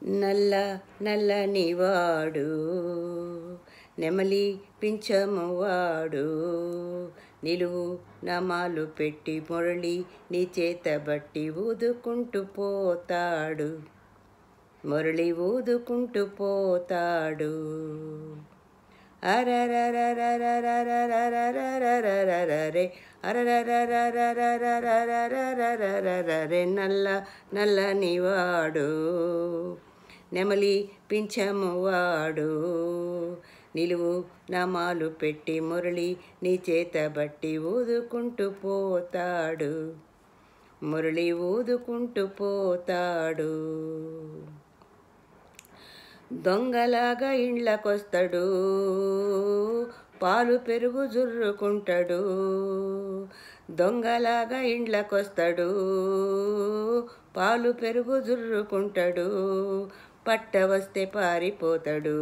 నల్ల నల్లనివాడు నెమలి పింఛమువాడు నిలువు నమాలు పెట్టి మురళి నీ చేతబట్టి ఊదుకుంటూ పోతాడు, మురళి ఊదుకుంటూ పోతాడు. అరరరరరరరరరరరరరరే అరరరరరరరరరరరరరరే నల్ల నల్లనివాడు నెమలి పింఛమువాడు నిలువు నమాలు పెట్టి మురళి నీ చేతబట్టి ఊదుకుంటూ పోతాడు, మురళి ఊదుకుంటూ పోతాడు. దొంగలాగా ఇండ్లకొస్తాడు, పాలు పెరుగు జుర్రుకుంటాడు. దొంగలాగా ఇండ్లకొస్తాడు, పాలు పెరుగు జుర్రుకుంటాడు. పట్ట వస్తే పారిపోతాడు,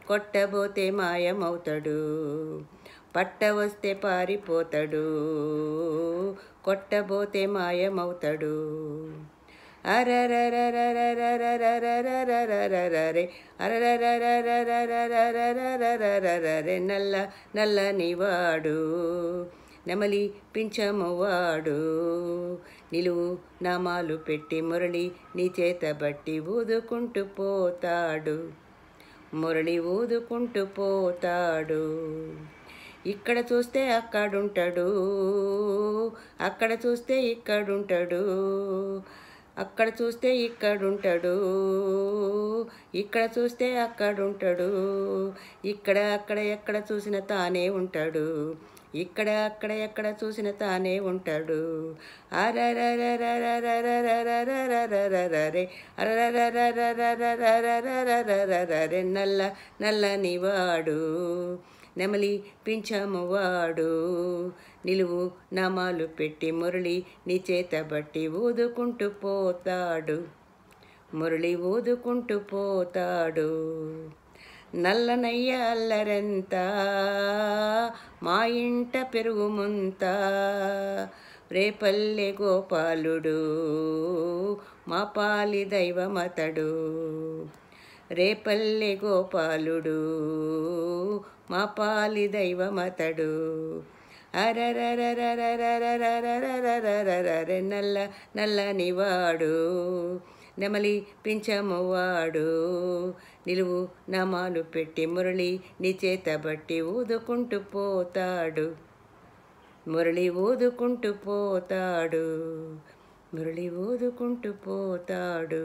కొట్టబోతే మాయమవుతాడు. పట్ట వస్తే పారిపోతాడు, కొట్టబోతే మాయమవుతాడు. అరరరరరరరరరరరరరే అరరరరరరరరరరరరరే నల్ల నల్లనివాడు నెమలి పింఛమువాడు నిలువు నామాలు పెట్టి మురళి నీ చేతబట్టి ఊదుకుంటూ పోతాడు, మురళి ఊదుకుంటూ పోతాడు. ఇక్కడ చూస్తే అక్కడుంటాడు, అక్కడ చూస్తే ఇక్కడుంటాడు. అక్కడ చూస్తే ఇక్కడుంటాడు, ఇక్కడ చూస్తే అక్కడుంటాడు. ఇక్కడ అక్కడ ఎక్కడ చూసిన తానే ఉంటాడు, ఇక్కడ అక్కడ ఎక్కడ చూసిన తానే ఉంటాడు. అరరరరరరరరరరరరరే అరరరరరరరరరరరరరే నల్ల నల్లనివాడు నెమలి పింఛమువాడు నిలువు నామాలు పెట్టి మురళి నీ చేతబట్టి ఊదుకుంటూ పోతాడు, మురళి ఊదుకుంటూ పోతాడు. నల్లనయ్య అల్లరెంత మా ఇంట పెరుగు ముంత రేపల్లె గోపాలుడు మా పాలి దైవమతడు. రేపల్లె గోపాలుడు మా పాలి దైవమతడు. అరరరరరరరరరరరరరే నల్ల నల్లనివాడు నెమలి పింఛమువాడు నిలువు నామాలు పెట్టి మురళి నీ చేతబట్టి ఊదుకుంటూ పోతాడు, మురళి ఊదుకుంటూ పోతాడు, మురళి ఊదుకుంటూ పోతాడు.